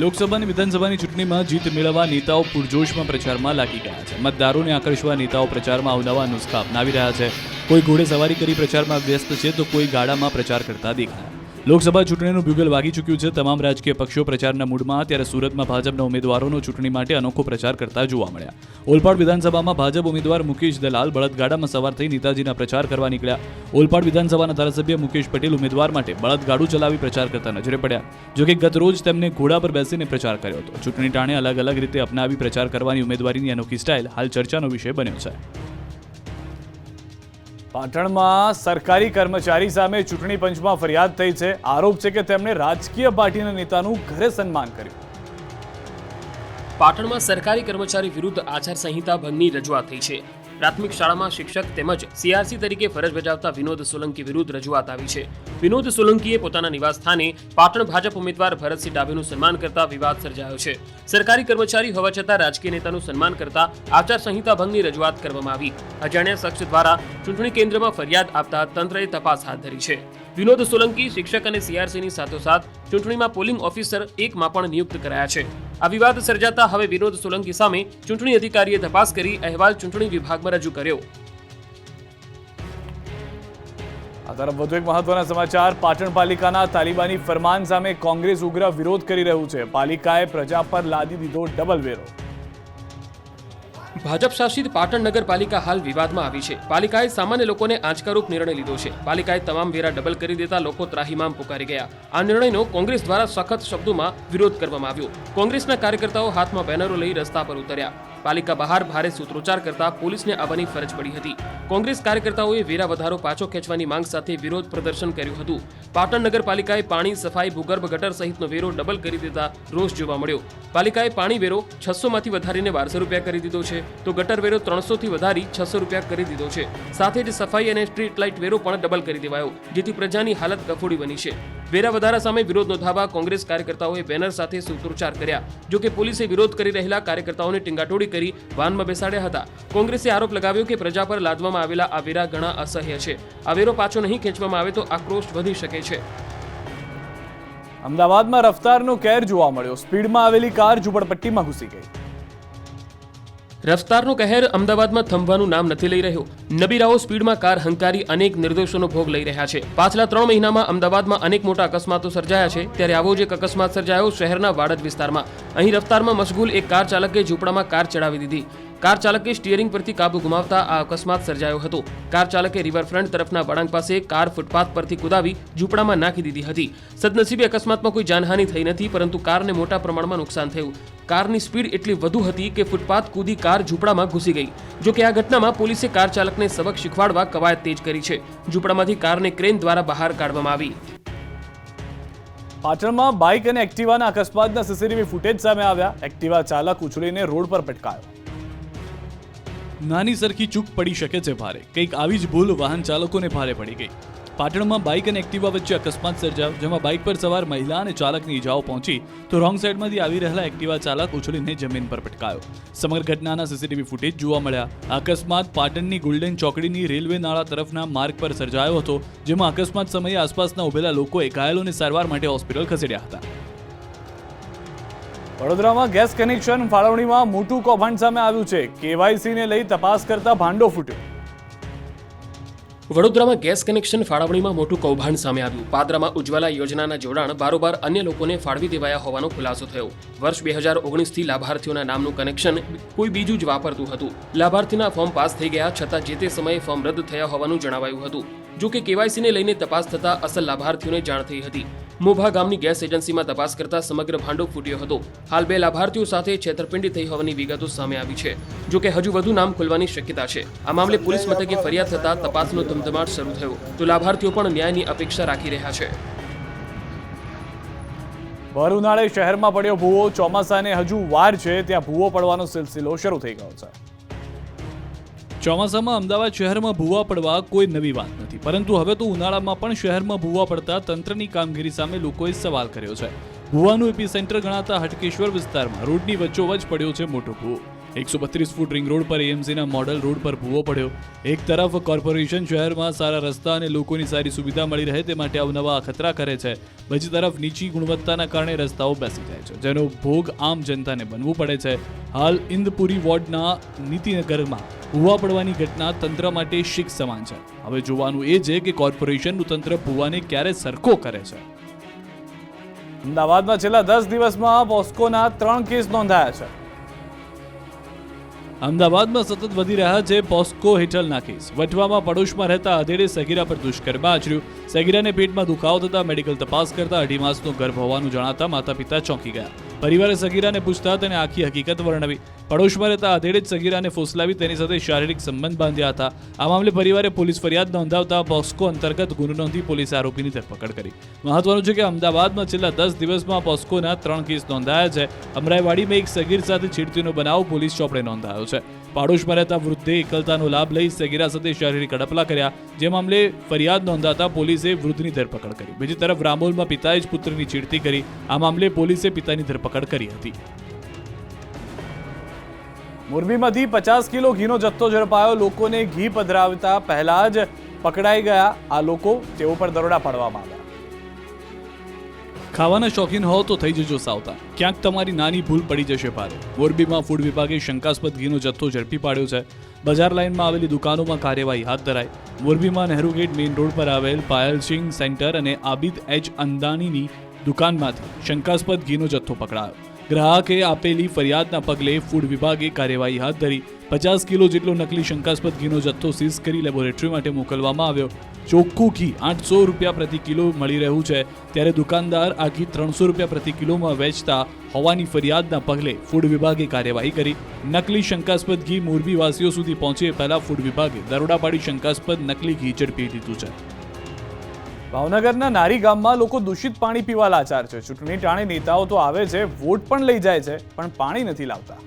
લોકસભા અને વિધાનસભાની ચૂંટણીમાં જીત મેળવવા નેતાઓ પૂરજોશમાં પ્રચારમાં લાગી ગયા છે. મતદારોને આકર્ષવા નેતાઓ પ્રચારમાં અવનવા નુસ્ખા અપનાવી રહ્યા છે. કોઈ ઘોડે સવારી કરી પ્રચારમાં વ્યસ્ત છે તો કોઈ ગાડામાં પ્રચાર કરતા દેખાયા. લોકસભા ચૂંટણીનું બ્યુગલ વાગી ચૂક્યું છે. તમામ રાજકીય પક્ષો પ્રચારના મૂડમાં. ત્યારે સુરતમાં ભાજપના ઉમેદવારોનો ચૂંટણી માટે અનોખો પ્રચાર કરતા જોવા મળ્યા. ઓલપાડ વિધાનસભામાં ભાજપ ઉમેદવાર મુકેશ દલાલ બળદગાડામાં સવાર થઈ નેતાજીના પ્રચાર કરવા નીકળ્યા. ઓલપાડ વિધાનસભાના ધારાસભ્ય મુકેશ પટેલ ઉમેદવાર માટે બળદગાડું ચલાવી પ્રચાર કરતા નજરે પડ્યા. જોકે ગત રોજ તેમને ઘોડા પર બેસીને પ્રચાર કર્યો હતો. ચૂંટણી ટાણે અલગ અલગ રીતે અપનાવી પ્રચાર કરવાની ઉમેદવારીની અનોખી સ્ટાઇલ હાલ ચર્ચાનો વિષય બન્યો છે. પાટણમાં સરકારી કર્મચારી સામે ચૂંટણી પંચમાં ફરિયાદ થઈ છે. આરોપ છે કે તેમણે રાજકીય પાર્ટીના નેતાનું ઘરે સન્માન કર્યું. પાટણમાં સરકારી કર્મચારી વિરુદ્ધ આચારસંહિતા ભંગની રજૂઆત થઈ છે. પ્રાથમિક શાળામાં શિક્ષક તેમજ સીઆરસી તરીકે ફરજ બજાવતા વિનોદ સોલંકી વિરુદ્ધ રજૂઆત આવી છે. વિનોદ સોલંકીએ પોતાના નિવાસ સ્થાને પાટણ ભાજપ ઉમેદવાર ભરતસિંહ ડાભીનું સન્માન કરતા વિવાદ સર્જાયો છે. સરકારી કર્મચારી હોવા છતાં રાજકીય નેતાનું સન્માન કરતા આચારસંહિતા ભંગની રજૂઆત કરવામાં આવી. અજાણ્યા શખ્સ દ્વારા ચૂંટણી કેન્દ્રમાં ફરિયાદ આપતા તંત્રએ તપાસ હાથ ધરી છે. વિનોદ સોલંકી શિક્ષક અને સીઆરસીની સાથોસાથ ચૂંટણીમાં પોલિંગ ઓફિસર 1માં પણ નિયુક્ત કરાયા છે. આ વિવાદ સર્જાતા હવે વિનોદ સોલંકી સામે ચૂંટણી અધિકારીએ તપાસ કરી અહેવાલ ચૂંટણી વિભાગમાં રજૂ કર્યો. આ તરફ વધુ એક મહત્વના સમાચાર. પાટણ પાલિકાના તાલિબાની ફરમાન સામે કોંગ્રેસ ઉગ્ર વિરોધ કરી રહ્યું છે. પાલિકાએ પ્રજા પર લાદી દીધો ડબલ વેરો. ભાજપ શાસિત પાટણ નગરપાલિકા હાલ વિવાદમાં આવી છે. પાલિકાએ સામાન્ય લોકોને આંચકારૂપ નિર્ણય લીધો છે. પાલિકાએ તમામ વેરા ડબલ કરી દેતા લોકો ત્રાહિમામ પુકારી ગયા. આ નિર્ણયનો કોંગ્રેસ દ્વારા સખત શબ્દોમાં વિરોધ કરવામાં આવ્યો. કોંગ્રેસના કાર્યકર્તાઓ હાથમાં બેનરો લઈ રસ્તા પર ઉતર્યા. પાલિકા બહાર ભારે સૂત્રોચ્ચાર કરતા પોલીસને આવવાની ફરજ પડી હતી. કોંગ્રેસ કાર્યકર્તાઓએ વેરા વધારો પાછો ખેંચવાની માંગ સાથે વિરોધ પ્રદર્શન કર્યું હતું. પાટણ નગરપાલિકાએ પાણી, સફાઈ, ભૂગર્ભ ગટર સહિતનો વેરો ડબલ કરી દેતા રોષ જોવા મળ્યો. પાલિકાએ પાણી વેરો 600 માંથી વધારીને 1200 રૂપિયા કરી દીધો છે, તો ગટર વેરો 300 થી વધારી 600 રૂપિયા કરી દીધો છે. સાથે જ સફાઈ અને સ્ટ્રીટ લાઇટ વેરો પણ ડબલ કરી દેવાયો, જેથી પ્રજાની હાલત કફોડી બની છે. વેરા વધારા સામે વિરોધ નોંધાવવા કોંગ્રેસ કાર્યકર્તાઓએ બેનર સાથે સૂત્રોચ્ચાર કર્યા. જો કે પોલીસે વિરોધ કરી રહેલા કાર્યકર્તાઓને ટીંગાટોળી કરી વાનમાં બેસાડ્યા હતા. કોંગ્રેસે આરોપ લગાવ્યો કે પ્રજા પર લાદવામાં આવેલા આ વેરા ઘણા અસહ્ય છે. આ વેરો પાછો નહીં ખેંચવામાં આવે તો આક્રોશ વધી શકે છે. અમદાવાદમાં રફતારનો કેર જોવા મળ્યો. સ્પીડમાં આવેલી કાર ઝૂંપડપટ્ટીમાં ઘૂસી ગઈ. રફતારનો કહેર અમદાવાદમાં થંભવાનું નામ નથી લઈ રહ્યો. નબીરાઓ સ્પીડમાં કાર હંકારી અનેક નિર્દોષોનો ભોગ લઈ રહ્યા છે. પાછલા 3 મહિનામાં અમદાવાદમાં અનેક મોટા અકસ્માતો સર્જાયા છે. ત્યારે આવો જ એક અકસ્માત સર્જાયો શહેરના વાડજ વિસ્તારમાં. અહીં રફતારમાં મશગુલ એક કાર ચાલકે ઝૂંપડામાં કાર ચડાવી દીધી. કાર ચાલકે સ્ટીયરિંગ પરથી કાબુ ગુમાવતા આ અકસ્માત સર્જાયો હતો. કાર ચાલકે રિવરફ્રન્ટ તરફના વળાંક પાસે કાર ફૂટપાથ પરથી કુદાવી ઝૂંપડામાં નાખી દીધી હતી. સદનસીબે અકસ્માતમાં કોઈ જાનહાનિ થઈ નથી, પરંતુ કારને મોટા પ્રમાણમાં નુકસાન થયું. કારની સ્પીડ એટલી વધુ હતી કે ફૂટપાથ કૂદી કાર ઝૂંપડામાં ઘૂસી ગઈ. જો કે આ ઘટનામાં પોલીસે કાર ચાલકને સબક શીખવાડવા કવાયત તેજ કરી છે. ઝૂંપડામાંથી કારને ક્રેન દ્વારા બહાર કાઢવામાં આવી. પાટણમાં બાઇક અને એક્ટિવાના અકસ્માતના સીસીટીવી ફૂટેજ સામે આવ્યા. એક્ટિવા ચાલક ઉછળીને રોડ પર પટકાયો. નાની સરખી ચૂક પડી શકે છે ભારે. કંઈક આવી જ ભૂલ વાહન ચાલકોને ભારે પડી ગઈ. પાટણમાં બાઇક અને એક્ટિવા વચ્ચે અકસ્માત સર્જાયો, જેમાં બાઇક પર સવાર મહિલા અને ચાલકની ઈજાઓ પહોંચી તો રોંગ સાઈડમાંથી આવી રહેલા એક્ટિવા ચાલક ઉછળીને જમીન પર પટકાયો. સમગ્ર ઘટનાના સીસીટીવી ફૂટેજ જોવા મળ્યા. અકસ્માત પાટણની ગોલ્ડન ચોકડીની રેલવે નાળા તરફના માર્ગ પર સર્જાયો હતો, જેમાં અકસ્માત સમયે આસપાસના ઉભેલા લોકોએ ઘાયલોને સારવાર માટે હોસ્પિટલ ખસેડ્યા હતા. વડોદરામાં ગેસ કનેક્શન ફાળવણીમાં મોટું કૌભાંડ સામે આવ્યું છે. કેવાયસીને લઈ તપાસ કરતા ભાંડો ફૂટ્યો. વડોદરામાં ગેસ કનેક્શન ફાળવણીમાં મોટું કૌભાંડ સામે આવ્યું. પાદરામાં ઉજ્જવલા યોજનાના જોડાણ બારોબાર અન્ય લોકોને ફાળવી દેવાયા હોવાનો ખુલાસો થયો. વર્ષ 2019થી લાભાર્થીઓના નામનું કનેક્શન કોઈ બીજું જ વાપરતું હતું. લાભાર્થીના ફોર્મ પાસ થઈ ગયા છતાં જે તે સમયે ફોર્મ રદ થયા હોવાનું જણાવાયું હતું. જો કે કેવાયસીને લઈને તપાસ થતા અસલ લાભાર્થીઓને જાણ થઈ હતી. મોભા ગામની ગેસ એજન્સીમાં તપાસ કરતા સમગ્ર ભાંડો ફૂટ્યો હતો. હાલ 2 લાભાર્થીઓ સાથે છેતરપિંડી થઈ હોવાની વિગતો સામે આવી છે. જો કે હજુ વધુ નામ ખુલવાની શક્યતા છે. આ મામલે પોલીસ મથકે ફરિયાદ થતા તપાસનો ધમધમાટ શરૂ થયો તો લાભાર્થીઓ પણ ન્યાયની અપેક્ષા રાખી રહ્યા છે. ભર ઉનાળે શહેરમાં પડ્યો ભૂવો. ચોમાસાને હજુ વાર છે, ત્યાં ભૂવો પડવાનો સિલસિલો શરૂ થઈ ગયો છે. ચોમાસામાં અમદાવાદ શહેરમાં ભૂવા પડવા કોઈ નવી વાત નથી, પરંતુ હવે તો ઉનાળામાં પણ શહેરમાં ભૂવા પડતા તંત્રની કામગીરી સામે લોકોએ સવાલ કર્યો છે. ભૂવાનું એપીસેન્ટર ગણાતા હટકેશ્વર વિસ્તારમાં રોડની વચ્ચોવચ્ચ પડ્યો છે મોટો ભૂવો. 132 ફૂટ રિંગ રોડ પર એએમસીના મોડલ રોડ પર ભૂવો પડ્યો. એક તરફ કોર્પોરેશન શહેરમાં સારા રસ્તા અને લોકોની સારી સુવિધા મળી રહે તે માટે અવનવા અખતરા કરે છે. બીજી તરફ નીચી ગુણવત્તાના કારણે રસ્તાઓ બેસી જાય છે, જેનો ભોગ આમ જનતાને બનવું પડે છે. હાલ ઇન્દપુરી વોર્ડના નીતિનગરમાં ભૂવા પડવાની ઘટના તંત્ર માટે શીખ સમાન છે. હવે જોવાનું એ છે કે કોર્પોરેશનનું તંત્ર ભૂવાને ક્યારે સરખો કરે છે. અમદાવાદમાં છેલ્લા 10 દિવસમાં પોસ્કોના 3 કેસ નોંધાયા છે. અમદાવાદમાં સતત વધી રહ્યા છે પોસ્કો હેઠળના કેસ. વટવામાં પડોશમાં રહેતા આધેડે સગીરા પર દુષ્કર્મ આચર્યું. સગીરાને પેટમાં દુખાવો થતા મેડિકલ તપાસ કરતા 2.5 માસનો ગર્ભ હોવાનું જણાતા માતા પિતા ચોંકી ગયા. પરિવારે સગીરાને પૂછતા તેને આખી હકીકત વર્ણવી. પડોશમાં રહેતા આધેડે જ સગીરાને ફોસલાવી તેની સાથે શારીરિક સંબંધ બાંધ્યા હતા. આ મામલે પરિવારે પોલીસ ફરિયાદ નોંધાવતા પોસ્કો અંતર્ગત ગુનો નોંધી પોલીસે આરોપીની ધરપકડ કરી. મહત્વનું છે કે અમદાવાદમાં છેલ્લા 10 દિવસમાં પોસ્કોના 3 કેસ નોંધાયા છે. અમરાઈવાડીમાં એક સગીર સાથે છેડતીનો બનાવ પોલીસ ચોપડે નોંધાયો છે. પાડોશમાં રહેતા વૃદ્ધે એકલતાનો લાભ લઈ સગીરા સાથે શારીરિક અડપલા કર્યા, જે મામલે ફરિયાદ નોંધાતા પોલીસે વૃદ્ધની ધરપકડ કરી. બીજી તરફ રામોલમાં પિતાએ જ પુત્રની છેડતી કરી. આ મામલે પોલીસે પિતાની ધરપકડ કરી હતી. મોરબીમાંથી 50 કિલો ઘીનો જથ્થો ઝડપાયો. લોકોને ઘી પધરાવતા પહેલા જ પકડાઈ ગયા આ લોકો. તેઓ પર દરોડા પાડવામાં આવ્યા. ખાવાના શોખીન હો તો થઈ જજો સાવધાન, ક્યાંક તમારી નાની ભૂલ પડી જશે ભારે. મોરબીમાં ફૂડ વિભાગે શંકાસ્પદ ઘીનો જથ્થો ઝડપી પાડ્યો છે. બજાર લાઇનમાં આવેલી દુકાનોમાં કાર્યવાહી હાથ ધરાઈ. મોરબીમાં નહેરુ ગેટ મેઇન રોડ પર આવેલ પાયલસિંગ સેન્ટર અને આબિદ એચ અંદાણીની દુકાનમાંથી શંકાસ્પદ ઘીનો જથ્થો પકડાયો. ગ્રાહકે આપેલી ફરિયાદના પગલે ફૂડ વિભાગે કાર્યવાહી હાથ ધરી. 50 કિલો જેટલો નકલી શંકાસ્પદ ઘીનો જથ્થો સીઝ કરી લેબોરેટરી માટે મોકલવામાં આવ્યો. ચોખ્ખું ઘી 800 રૂપિયા પ્રતિ કિલો મળી રહ્યું છે, ત્યારે દુકાનદાર આ ઘી 300 રૂપિયા પ્રતિ કિલોમાં વેચતા હોવાની ફરિયાદના પગલે ફૂડ વિભાગે કાર્યવાહી કરી. નકલી શંકાસ્પદ ઘી મોરબી વાસીઓ સુધી પહોંચે પહેલા ફૂડ વિભાગે દરોડા પાડી શંકાસ્પદ નકલી ઘી ઝડપી લીધું છે. ભાવનગરના નારી ગામમાં લોકો દૂષિત પાણી પીવા લાચાર છે. ચૂંટણી ટાણે નેતાઓ તો આવે છે, વોટ પણ લઈ જાય છે, પણ પાણી નથી લાવતા.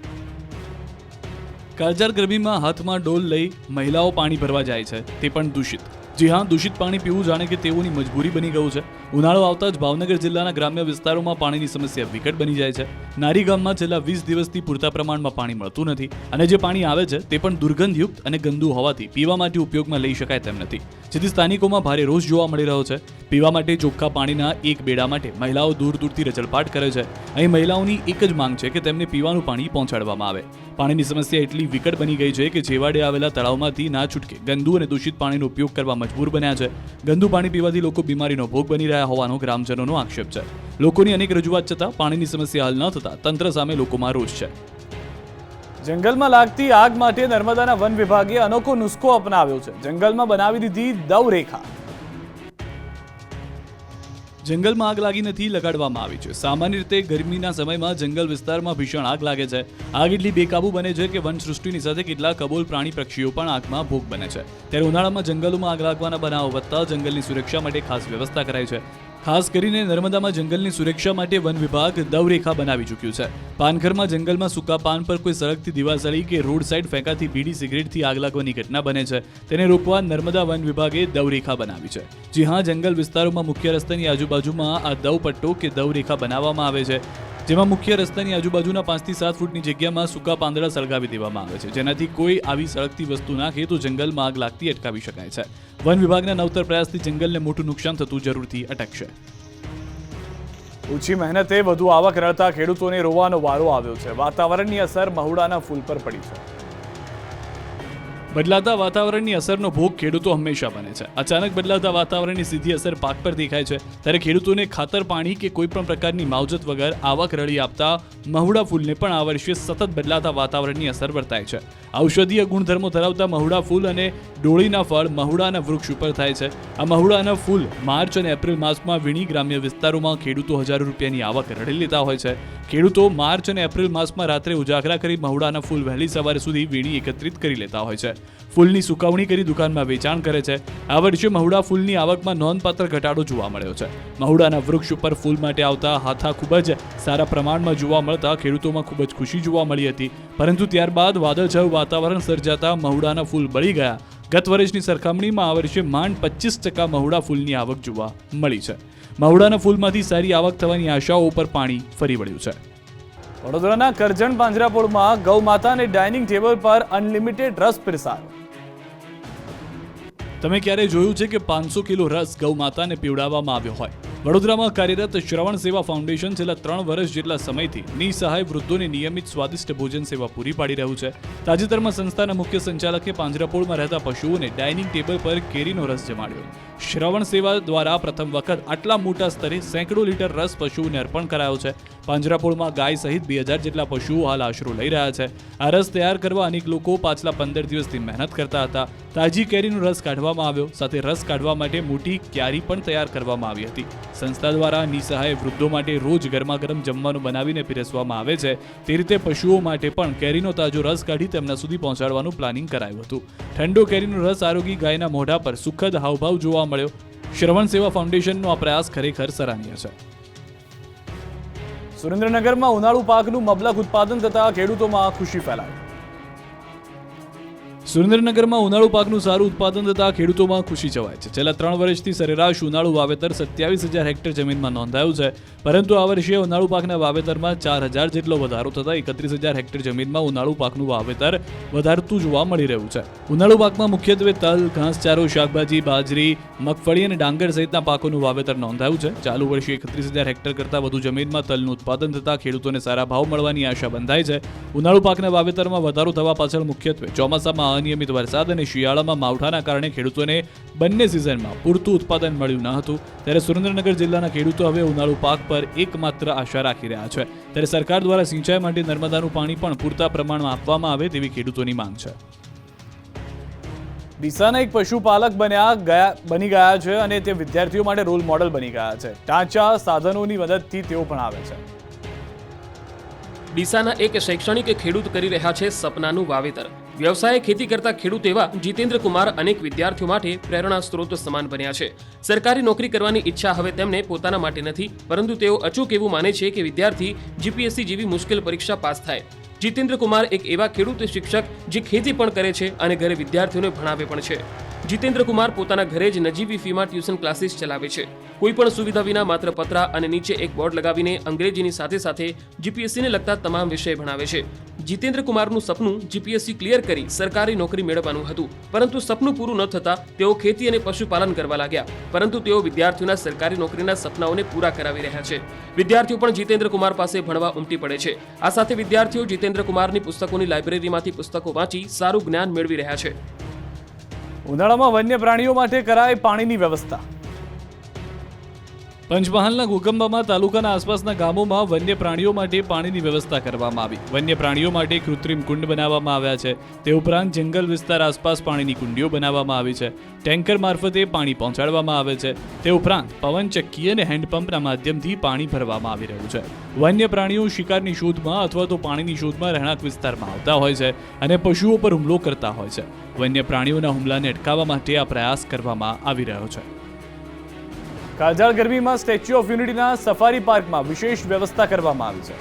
કાળઝાળ ગરમીમાં હાથમાં ડોલ લઈ મહિલાઓ પાણી ભરવા જાય છે, તે પણ દૂષિત. જી હા, દૂષિત પાણી પીવું જાણે કે તેઓની મજબૂરી બની ગયું છે. ઉનાળો આવતા જ ભાવનગર જિલ્લાના ગ્રામ્ય વિસ્તારોમાં પાણીની સમસ્યા વિકટ બની જાય છે. નારી ગામમાં છેલ્લા 20 દિવસથી પૂરતા પ્રમાણમાં પાણી મળતું નથી, અને જે પાણી આવે છે તે પણ દુર્ગંધયુક્ત અને ગંદુ હોવાથી પીવા માટે ઉપયોગમાં લઈ શકાય તેમ નથી, જેથી સ્થાનિકોમાં ભારે રોષ જોવા મળી રહ્યો છે. પીવા માટે ચોખ્ખા પાણીના એક બેડા માટે મહિલાઓ દૂર દૂરથી રચલપાટ કરે છે. અહીં મહિલાઓની એક જ માંગ છે કે તેમને પીવાનું પાણી પહોંચાડવામાં આવે. પાણીની સમસ્યા એટલી વિકટ બની ગઈ છે કે છેવાડે આવેલા તળાવમાંથી ના છૂટકે ગંદુ અને દૂષિત પાણીનો ઉપયોગ કરવા મજબૂર બન્યા છે. ગંદુ પાણી પીવાથી લોકો બીમારીનો ભોગ બની રહ્યા હોવાનો ગ્રામજનોનો આક્ષેપ છે. લોકોની અનેક રજૂઆત છતાં પાણીની સમસ્યા હલ ન થતા તંત્ર સામે લોકોમાં રોષ છે. જંગલમાં લાગતી આગ માટે નર્મદાના વન વિભાગે અનોખો નુસ્ખો અપનાવ્યો છે. જંગલમાં બનાવી દીધી દવ રેખા. જંગલમાં આગ લાગી નથી, લગાડવામાં આવી છે. સામાન્ય રીતે ગરમીના સમયમાં જંગલ વિસ્તારમાં ભીષણ આગ લાગે છે. આગ એટલી બેકાબુ બને છે કે વનસૃષ્ટિની સાથે કેટલાક કબોલ પ્રાણી પક્ષીઓ પણ આગમાં ભોગ બને છે. ત્યારે ઉનાળામાં જંગલોમાં આગ લાગવાના બનાવો વધતા જંગલની સુરક્ષા માટે ખાસ વ્યવસ્થા કરાઈ છે. ખાસ કરીને નર્મદામાં જંગલની સુરક્ષા માટે વન વિભાગ દવરેખા બનાવી ચૂક્યું છે. પાનખરમાં જંગલમાં સૂકા પાન પર કોઈ સળગતી દિવાસળી કે રોડ સાઇડ ફેંકાતી બીડી સિગરેટથી આગ લાગવાની ઘટના બને છે. તેને રોકવા નર્મદા વન વિભાગે દવરેખા બનાવી છે. જી હા, જંગલ વિસ્તારોમાં મુખ્ય રસ્તાની આજુબાજુમાં આ દવપટ્ટો કે દવરેખા બનાવવામાં આવે છે, જેમાં મુખ્ય રસ્તાની આજુબાજુના 5 થી 7 ફૂટની જગ્યામાં સૂકા પાંદડા સળગાવી દેવામાં આવે છે, જેનાથી કોઈ આવી સળગતી વસ્તુ નાખે તો જંગલમાં આગ લાગતી અટકાવી શકાય છે. વન વિભાગના નવતર પ્રયાસથી જંગલને મોટું નુકસાન થતું જરૂરથી અટકશે. ઓછી મહેનતે વધુ આવક રળતા ખેડૂતોને રોવાનો વારો આવ્યો છે. વાતાવરણની અસર મહુડાના ફૂલ પર પડી છે. બદલાતા વાતાવરણની અસરનો ભોગ ખેડૂતો હંમેશા બને છે. અચાનક બદલાતા વાતાવરણની સીધી અસર પાક પર દેખાય છે, ત્યારે ખેડૂતોને ખાતર, પાણી કે કોઈ પણ પ્રકારની માવજત વગર આવક રળી આપતા મહુડા ફૂલને પણ આ વર્ષે સતત બદલાતા વાતાવરણની અસર વર્તાય છે. ઔષધીય ગુણધર્મો ધરાવતા મહુડા ફૂલ અને ડોળીના ફળ મહુડાના વૃક્ષ ઉપર થાય છે. આ મહુડાના ફૂલ માર્ચ અને એપ્રિલ માસમાં વીણી ગ્રામ્ય વિસ્તારોમાં ખેડૂતો હજારો રૂપિયાની આવક રળી લેતા હોય છે. ખેડૂતો માર્ચ અને એપ્રિલ માસમાં રાત્રે ઉજાગરા કરી મહુડાના ફૂલ વહેલી સવારે સુધી વીણી એકત્રિત કરી લેતા હોય છે. ફૂલની સુકવણી કરી દુકાનમાં વેચાણ કરે છે. આ વર્ષે મહુડા ફૂલની આવકમાં નોંધપાત્ર ઘટાડો જોવા મળ્યો છે. મહુડાના વૃક્ષ ઉપર ફૂલ માટે આવતા હાથા ખૂબ જ સારા પ્રમાણમાં જોવા મળતા ખેડૂતોમાં ખૂબ જ ખુશી જોવા મળી હતી. પરંતુ ત્યારબાદ વાદળછાયું વાતાવરણ સર્જાતા મહુડાના ફૂલ બળી ગયા. ગત વર્ષની સરખામણીમાં આ વર્ષે માંડ 25% મહુડા ફૂલની આવક જોવા મળી છે. મહુડાના ફૂલમાંથી સારી આવક થવાની આશાઓ ઉપર પાણી ફરી વળ્યું છે. વડોદરાના કરજણ પાંજરાપોળમાં ગૌ માતાને ડાઇનિંગ ટેબલ પર અનલિમિટેડ રસ પીરસાયો. તમે ક્યારે જોયું છે કે 500 કિલો રસ ગૌ માતાને પીવડાવવામાં આવ્યો હોય? વડોદરામાં કાર્યરત શ્રવણ સેવા ફાઉન્ડેશન છેલ્લા 3 વર્ષ જેટલા સમયથી નિસહાય વૃદ્ધોને નિયમિત સ્વાદિષ્ટ ભોજન સેવા પૂરી પાડી રહ્યું છે. તાજેતરમાં સંસ્થાના મુખ્ય સંચાલકે પાંજરાપોળમાં રહેતા પશુઓને ડાઇનિંગ ટેબલ પર કેરીનો રસ જમાડ્યો. શ્રવણ સેવા દ્વારા પ્રથમ વખત આટલા મોટા સ્તરે સેંકડો લીટર રસ પશુઓને અર્પણ કરાયો છે. પાંજરાપોળમાં ગાય સહિત 2000 જેટલા પશુઓ હાલ આશરો લઈ રહ્યા છે. આ રસ તૈયાર કરવા અનેક લોકો પાછલા 15 દિવસથી મહેનત કરતા હતા. તાજી કેરીનો રસ કાઢવામાં આવ્યો, સાથે રસ કાઢવા માટે મોટી ક્યારી પણ તૈયાર કરવામાં આવી હતી. સંસ્થા દ્વારા નિસહાય વૃદ્ધો માટે રોજ ગરમાગરમ જમવાનું બનાવીને પીરસવામાં આવે છે. તે રીતે પશુઓ માટે પણ કેરીનો તાજો રસ કાઢી તેમના સુધી પહોંચાડવાનું પ્લાનિંગ કરાયું હતું. ઠંડો કેરીનો રસ આરોગી ગાયના મોઢા પર સુખદ હાવભાવ જોવા મળ્યો. શ્રવણ સેવા ફાઉન્ડેશનનો આ પ્રયાસ ખરેખર સરાહનીય છે. સુરેન્દ્રનગરમાં ઉનાળુ પાકનું મબલખ ઉત્પાદન થતા ખેડૂતોમાં ખુશી ફેલાઈ. સુરેન્દ્રનગરમાં ઉનાળુ પાકનું સારું ઉત્પાદન થતા ખેડૂતોમાં ખુશી છવાય છે. છેલ્લા 3 વર્ષથી સરેરાશ ઉનાળુ વાવેતર 27,000 હેક્ટર જમીનમાં નોંધાયું છે, પરંતુ આ વર્ષે ઉનાળુ પાકના વાવેતરમાં 4,000 જેટલો વધારો થતા 31,000 હેક્ટર જમીનમાં ઉનાળુ પાકનું વાવેતર વધારતું જોવા મળી રહ્યું છે. ઉનાળુ પાકમાં મુખ્યત્વે તલ, ઘાસચારો, શાકભાજી, બાજરી, મગફળી અને ડાંગર સહિતના પાકોનું વાવેતર નોંધાયું છે. ચાલુ વર્ષે 31,000 હેક્ટર કરતાં વધુ જમીનમાં તલનું ઉત્પાદન થતા ખેડૂતોને સારા ભાવ મળવાની આશા બંધાય છે. ઉનાળુ પાકના વાવેતરમાં વધારો થવા પાછળ મુખ્યત્વે ચોમાસામાં અનિયમિત વરસાદ અને શિયાળામાં માવઠાના કારણે ખેડૂતોને બંને સિઝનમાં પૂરતું ઉત્પાદન મળ્યું ન હતું. ત્યારે સુરેન્દ્રનગર જિલ્લાના ખેડૂતો હવે ઉનાળુ પાક પર એકમાત્ર આશા રાખી રહ્યા છે. ત્યારે સરકાર દ્વારા સિંચાઈ માટે નર્મદાનું પાણી પણ પૂરતા પ્રમાણમાં આપવામાં આવે તેવી ખેડૂતોની માંગ છે. ડીસાના એક પશુપાલક બની ગયા છે અને તે વિદ્યાર્થીઓ માટે રોલ મોડલ બની ગયા છે. ઢાંચા સાધનોની મદદથી તેઓ પણ આવે છે. ડીસાના એક શૈક્ષણિક ખેડૂત કરી રહ્યા છે સપનાનું વાવેતર. વ્યવસાય ખેતી કરતા ખેડૂત એવા જીતેન્દ્ર કુમાર અનેક વિદ્યાર્થીઓ માટે પ્રેરણા સ્ત્રોત સમાન બન્યા છે. સરકારી નોકરી કરવાની ઈચ્છા હવે તેમને પોતાના માટે નથી, પરંતુ તેઓ અચૂક એવું માને છે કે વિદ્યાર્થી જીપીએસસી જેવી મુશ્કેલ પરીક્ષા પાસ થાય. જીતેન્દ્ર કુમાર એક એવા ખેડૂત શિક્ષક જે ખેતી પણ કરે છે અને ઘરે વિદ્યાર્થીઓને ભણાવે પણ છે. જીતેન્દ્ર કુમાર પોતાના ઘરે જ નજીવી ફીમાં ટ્યુશન ક્લાસીસ ચલાવે છે. કોઈ પણ સુવિધા વિના માત્ર પતરા અને નીચે એક બોર્ડ લગાવીને અંગ્રેજીની સાથે સાથે જીપીએસસીને લગતા તમામ વિષય ભણાવે છે. જીતેન્દ્ર કુમારનું સપનું જીપીએસસી ક્લિયર કરી સરકારી નોકરી મેળવવાનું હતું, પરંતુ સપનું પૂરું ન થતા તેઓ ખેતી અને પશુપાલન કરવા લાગ્યા. પરંતુ તેઓ વિદ્યાર્થીઓના સરકારી નોકરીના સપનાઓને પૂરા કરાવી રહ્યા છે. વિદ્યાર્થીઓ પણ જીતેન્દ્ર કુમાર પાસે ભણવા ઉમટી પડે છે. આ સાથે વિદ્યાર્થીઓ જીતેન્દ્ર કુમારની પુસ્તકોની લાઇબ્રેરીમાંથી પુસ્તકો વાંચી સારું જ્ઞાન મેળવી રહ્યા છે. ઉનાળામાં વન્ય પ્રાણીઓ માટે કરાય પાણીની વ્યવસ્થા. પંચમહાલના ગોગંબામાં તાલુકાના આસપાસના ગામોમાં વન્ય પ્રાણીઓ માટે પાણીની વ્યવસ્થા કરવામાં આવી. વન્ય પ્રાણીઓ માટે કૃત્રિમ કુંડ બનાવવામાં આવ્યા છે. તે ઉપરાંત જંગલ વિસ્તાર આસપાસ પાણીની કુંડીઓ બનાવવામાં આવી છે. ટેન્કર મારફતે પાણી પહોંચાડવામાં આવે છે. તે ઉપરાંત પવનચક્કી અને હેન્ડપંપના માધ્યમથી પાણી ભરવામાં આવી રહ્યું છે. વન્ય પ્રાણીઓ શિકારની શોધમાં અથવા તો પાણીની શોધમાં રહેણાંક વિસ્તારમાં આવતા હોય છે અને પશુઓ પર હુમલો કરતા હોય છે. વન્ય પ્રાણીઓના હુમલાને અટકાવવા માટે આ પ્રયાસ કરવામાં આવી રહ્યો છે. કાળઝાળ ગરમીમાં સ્ટેચ્યુ ઓફ યુનિટીના સફારી પાર્કમાં વિશેષ વ્યવસ્થા કરવામાં આવી છે.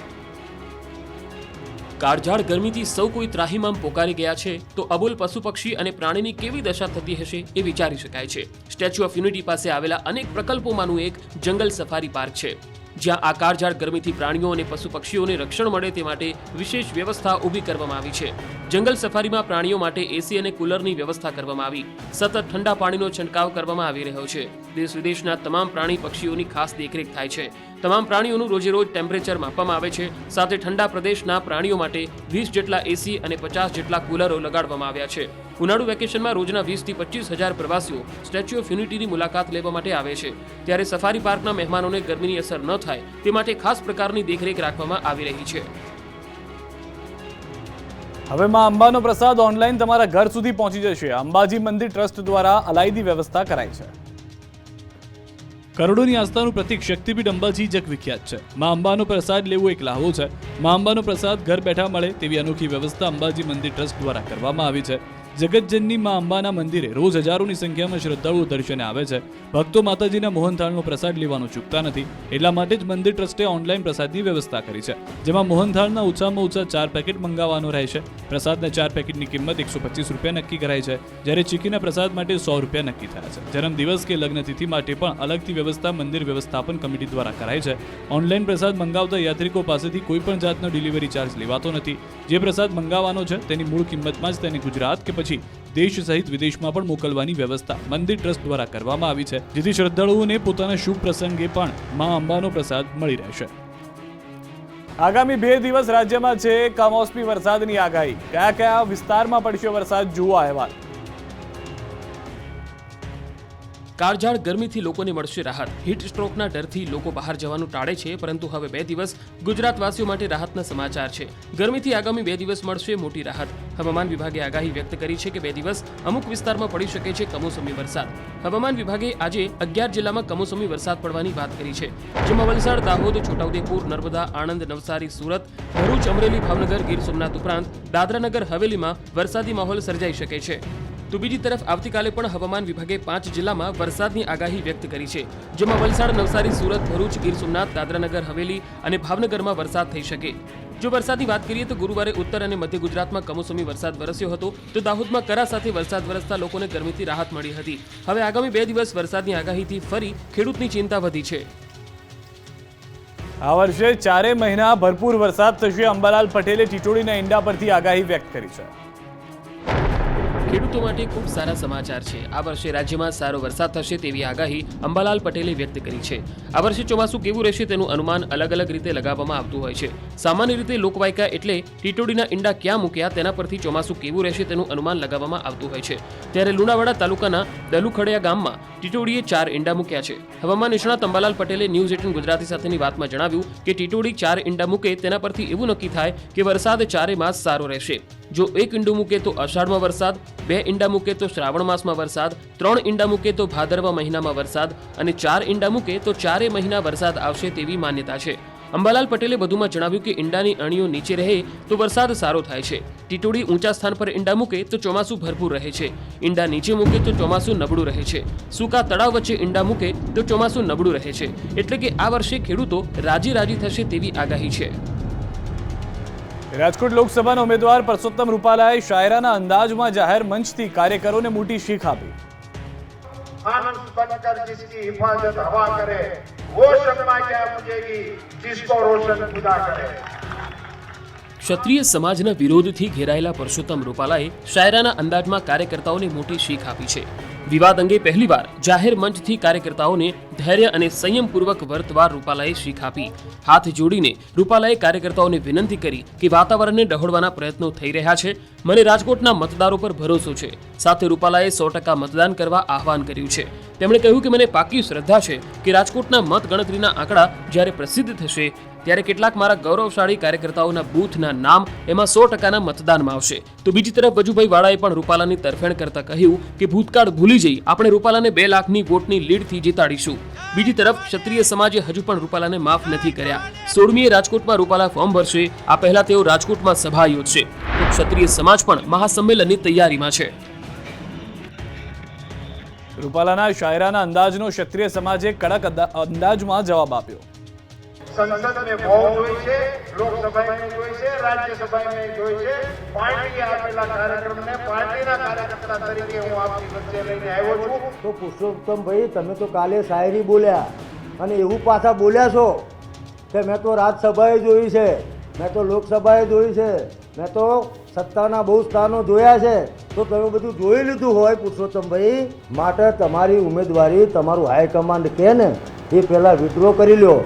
કાળઝાળ ગરમીથી સૌ કોઈ ત્રાહિમામ પોકારી ગયા છે તો અબોલ પશુ પક્ષી અને પ્રાણીની કેવી દશા થતી હશે એ વિચારી શકાય છે. સ્ટેચ્યુ ઓફ યુનિટી પાસે આવેલા અનેક પ્રકલ્પોમાંનું એક જંગલ સફારી પાર્ક છે, જ્યાં આ કાળઝાળ ગરમીથી પ્રાણીઓ અને પશુ પક્ષીઓને રક્ષણ મળે તે માટે વિશેષ વ્યવસ્થા ઊભી કરવામાં આવી છે. જંગલ સફારીમાં પ્રાણીઓ માટે એસી અને કુલરની વ્યવસ્થા કરવામાં આવી. સતત ઠંડા પાણીનો છંટકાવ કરવામાં આવી રહ્યો છે. દેશ વિદેશના તમામ પ્રાણી પક્ષીઓની ખાસ દેખરેખ થાય છે. તમામ પ્રાણીઓનું રોજે રોજ ટેમ્પરેચર માપવામાં આવે છે. સાથે ઠંડા પ્રદેશના પ્રાણીઓ માટે 20 જેટલા એસી અને 50 જેટલા કુલરો લગાડવામાં આવ્યા છે. ઉનાળુ વેકેશનમાં રોજના 20 થી 25,000 પ્રવાસીઓ સ્ટેચ્યુ ઓફ યુનિટીની મુલાકાત લેવા માટે આવે છે. ત્યારે સફારી પાર્કના મહેમાનોને ગરમીની અસર ન થાય તે માટે ખાસ પ્રકારની દેખરેખ રાખવામાં આવી રહી છે. હવે માં અંબાનો પ્રસાદ ઓનલાઈન તમારા ઘર સુધી પહોંચી જશે. અંબાજી મંદિર ટ્રસ્ટ દ્વારા અલાયદી વ્યવસ્થા કરાઈ છે. કરોડોની આસ્થાનું પ્રતીક શક્તિપીઠ અંબાજી જગવિખ્યાત છે. માં અંબાનો પ્રસાદ લેવો એક લહાવો છે. માં અંબાનો પ્રસાદ ઘર બેઠા મળે તેવી અનોખી વ્યવસ્થા અંબાજી મંદિર ટ્રસ્ટ દ્વારા કરવામાં આવી છે. જગતજનની માં અંબાના મંદિરે રોજ હજારોની સંખ્યામાં શ્રદ્ધાળુઓ દર્શને આવે છે. ભક્તો માતાજીના મોહનથાળનો પ્રસાદ લેવાનું ચૂકતા નથી. એટલા માટે જ મંદિર ટ્રસ્ટે ઓનલાઈન પ્રસાદની વ્યવસ્થા કરી છે, જેમાં મોહનથાળના ઓછામાં ઓછા 4 પેકેટ મંગાવવાનો રહેશે. પ્રસાદના 4 પેકેટની કિંમત 125 રૂપિયા નક્કી કરાઈ છે, જ્યારે ચીકીના પ્રસાદ માટે 100 રૂપિયા નક્કી થયા છે. જન્મદિવસ કે લગ્નતિથિ માટે પણ અલગથી વ્યવસ્થા મંદિર વ્યવસ્થાપન કમિટી દ્વારા કરાઈ છે. ઓનલાઈન પ્રસાદ મંગાવતા યાત્રિકો પાસેથી કોઈ પણ જાતનો ડિલિવરી ચાર્જ લેવાતો નથી. જે પ્રસાદ મંગાવવાનો છે તેની મૂળ કિંમતમાં જ તેને ગુજરાત કે પછી દેશ સહિત વિદેશમાં પણ મોકલવાની વ્યવસ્થા મંદિર ટ્રસ્ટ દ્વારા કરવામાં આવી છે, જેથી શ્રદ્ધાળુઓને પોતાના શુભ પ્રસંગે પણ માં અંબાનો પ્રસાદ મળી રહેશે. આગામી 2 દિવસ રાજ્યમાં છે કમોસમી વરસાદની આગાહી. કયા કયા વિસ્તારમાં પડશે વરસાદ, જુઓ અહેવાલ. કાળઝાળ ગરમીથી લોકોને મળશે રાહત. હીટ સ્ટ્રોકના ડરથી લોકો બહાર જવાનું ટાળે છે, પરંતુ હવે 2 દિવસ ગુજરાતવાસીઓ માટે રાહતના સમાચાર છે. ગરમીથી આગામી 2 દિવસ મળશે મોટી રાહત. હવામાન વિભાગે આગાહી વ્યક્ત કરી છે કે 2 દિવસ અમુક વિસ્તારમાં પડી શકે છે કમોસમી વરસાદ. હવામાન વિભાગે આજે 11 જિલ્લામાં કમોસમી વરસાદ પડવાની વાત કરી છે, જેમાં વલસાડ, દાહોદ, છોટાઉદેપુર, નર્મદા, આણંદ, નવસારી, સુરત, ભરૂચ, અમરેલી, ભાવનગર, ગીર સોમનાથ ઉપરાંત દાદરાનગર હવેલીમાં વરસાદી માહોલ સર્જાઈ શકે છે. તો બીજી તરફ આવતીકાલે પણ હવામાન વિભાગે 5 જિલ્લામાં વરસાદની આગાહી વ્યક્ત કરી છે, જેમાં વલસાડ, નવસારી, સુરત, ભરૂચ, ગીર સોમનાથ, દાદરાનગર હવેલી અને ભાવનગરમાં વરસાદ થઈ શકે. જો વરસાદની વાત કરીએ તો ગુરુવારે ઉત્તર અને મધ્ય ગુજરાતમાં કમોસમી વરસાદ વરસ્યો હતો, તો દાહોદમાં કરા સાથે વરસાદ વરસતા લોકોને ગરમીથી રાહત મળી હતી. હવે આગામી 2 દિવસ વરસાદની આગાહીથી ફરી ખેડૂતની ચિંતા વધી છે. આ વર્ષે 4 મહિના ભરપૂર વરસાદ થશે. અંબાલાલ પટેલે ટીટોડીના ઈંડા પરથી આગાહી વ્યક્ત કરી છે. ખેડૂતો માટે ખૂબ સારા સમાચાર છે. આ વર્ષે રાજ્યમાં સારો વરસાદ થશે તેવી આગાહી અંબાલાલ પટેલે વ્યક્ત કરી છે. આ વર્ષે ચોમાસું કેવું રહેશે તેનું અનુમાન અલગ અલગ રીતે લગાવવામાં આવતું હોય છે. સામાન્ય રીતે લોકવાયકા એટલે ટીટોડીના ઈંડા ક્યાં મૂક્યા તેના પરથી ચોમાસું કેવું રહેશે તેનું અનુમાન લગાવવામાં આવતું હોય છે. ત્યારે લુણાવાડા તાલુકાના દલુખડિયા ગામમાં ટીટોડીએ 4 ઈંડા મૂક્યા છે. હવામાન નિષ્ણાત અંબાલાલ પટેલે ન્યૂઝ 18 ગુજરાતી સાથેની વાતમાં જણાવ્યું કે ટીટોડી 4 ઈંડા મૂકે તેના પરથી એવું નક્કી થાય કે વરસાદ 4 માસ સારો રહેશે. જો 1 ઈંડું મૂકે તો અષાઢમાં વરસાદ, 2 ઈંડા મૂકે તો શ્રાવણ માસમાં વરસાદ, 3 ઈંડા મૂકે તો ભાદરવા મહિનામાં વરસાદ અને 4 ઈંડા મૂકે તો 4 મહિના વરસાદ આવશે તેવી માન્યતા છે. અંબાલાલ પટેલે વધુમાં જણાવ્યું કે ઈંડાની અણીઓ નીચે રહે તો વરસાદ સારો થાય છે. ટીટોડી ઊંચા સ્થાન પર ઈંડા મૂકે તો ચોમાસું ભરપૂર રહે છે. ઈંડા નીચે મૂકે તો ચોમાસું નબળું રહે છે. સૂકા તળાવ વચ્ચે ઈંડા મૂકે તો ચોમાસું નબળું રહે છે. એટલે કે આ વર્ષે ખેડૂતો રાજી થશે તેવી આગાહી છે. રાજકોટ લોકસભાના ઉમેદવાર પરસોત્તમ રૂપાલાએ શાયરાના અંદાજમાં જાહેર મંચથી કાર્યકરોને મોટી શીખ આપી. आनंद बनकर जिसकी हिफाजत हवा करे वो शर्मा क्या मुझेगी जिसको रोशन खुदा करे. ક્ષત્રિય સમાજના વિરોધથી ઘેરાયેલા પરસોત્તમ રૂપાલાએ શાયરાના અંદાજમાં કાર્યકર્તાઓને મોટી શીખ આપી છે. વિવાદ અંગે પહેલીવાર જાહેર મંચથી કાર્યકર્તાઓને ધૈર્ય અને સંયમપૂર્વક વર્તવા રૂપાલાએ શીખ આપી. હાથ જોડીને રૂપાલાએ કાર્યકર્તાઓને વિનંતી કરી કે વાતાવરણને ડહોળવાના પ્રયત્નો થઈ રહ્યા છે. મને રાજકોટના મતદારો પર ભરોસો છે. સાથે રૂપાલાએ 100% મતદાન કરવા આહવાન કર્યું છે. તેમણે કહ્યું કે મને પાકી શ્રદ્ધા છે કે રાજકોટના મતગણતરીના આંકડા જ્યારે પ્રસિદ્ધ થશે ત્યારે કેટલાક મારા ગૌરવશાળી કાર્યકર્તાઓના બૂથના નામ એમાં 100%ના મતદાનમાં આવશે. તો બીજી તરફ વજુભાઈ વાળાએ પણ રૂપાલાની તરફેણ કરતા કહ્યું કે ભૂતકાળ ભૂલી જઈ આપણે રૂપાલાને 2 લાખની વોટની લીડથી જીતાડીશું. બીજી તરફ ક્ષત્રિય સમાજે હજુ પણ રૂપાલાને માફ નથી કર્યા. 16મીએ રાજકોટમાં રૂપાલા ફોર્મ ભરશે. આ પહેલા તેઓ રાજકોટમાં સભા યોજશે. તો ક્ષત્રિય સમાજ પણ મહાસંમેલનની તૈયારીમાં છે. રૂપાલાના શાયરાના અંદાજનો ક્ષત્રિય સમાજે કડક અંદાજમાં જવાબ આપ્યો. સંસદ में बहुत हुई છે, લોકસભા में જોઈ છે, રાજ્યસભા में જોઈ છે. પાર્ટીએ આપેલા કાર્યક્રમને પાર્ટીના કાર્યકર્તા તરીકે હું આપની વચ્ચે લઈને આવ્યો છું. તો પુરુષોત્તમભાઈ તમે તો કાલે શાયરી બોલ્યા અને એવું પાછા બોલ્યા છો કે મેં તો રાજ્યસભાએ જોઈ છે, મેં તો લોકસભાએ જોઈ છે, મેં તો સત્તાના બહુ સ્થાનો જોયા છે. તો તમે બધું જોઈ લીધું હોય પુરુષોત્તમભાઈ, માટે તમારી ઉમેદવારી તમારું હાઈકમાન્ડ કહે ને એ પહેલાં વિડ્રો કરી લો.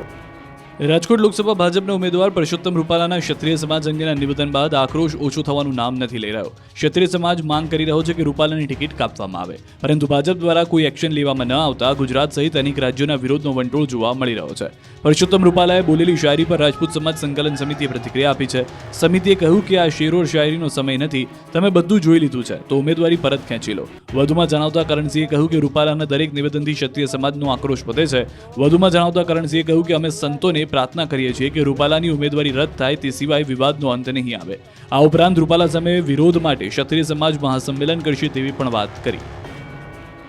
રાજકોટ લોકસભા ભાજપના ઉમેદવાર પરસોત્તમ રૂપાલાના ક્ષત્રિય સમાજ અંગેના નિવેદન બાદ આક્રોશ ઓછો થવાનું નામ નથી લઈ રહ્યો. ક્ષત્રિય સમાજ માંગ કરી રહ્યો છે કે રૂપાલાની ટિકિટ કાપવામાં આવે, પરંતુ ભાજપ દ્વારા કોઈ એક્શન લેવામાં ન આવતા ગુજરાત સહિત અનેક રાજ્યોના વિરોધનો વંટોળ જોવા મળી રહ્યો છે. પરસોત્તમ રૂપાલાએ બોલેલી શાયરી પર રાજપૂત સમાજ સંકલન સમિતિએ પ્રતિક્રિયા આપી છે. સમિતિએ કહ્યું કે આ શેરો શાયરીનો સમય નથી, તમે બધું જોઈ લીધું છે, તો ઉમેદવારી પરત ખેંચી લો. વધુમાં જણાવતા કરણસિંહે કહ્યું કે રૂપાલાના દરેક નિવેદનથી ક્ષત્રિય સમાજનો આક્રોશ વધે છે. વધુમાં જણાવતા કરણસિંહે કહ્યું કે અમે સંતોને પ્રાર્થના કરીએ છીએ કે રૂપાલાની ઉમેદવારી રદ થાય તે સિવાય વિવાદનો અંત નહીં આવે. આ ઉપરાંત રૂપાલા સામે વિરોધ માટે ક્ષત્રિય સમાજ મહાસંમેલન કરશે તેવી પણ વાત કરી.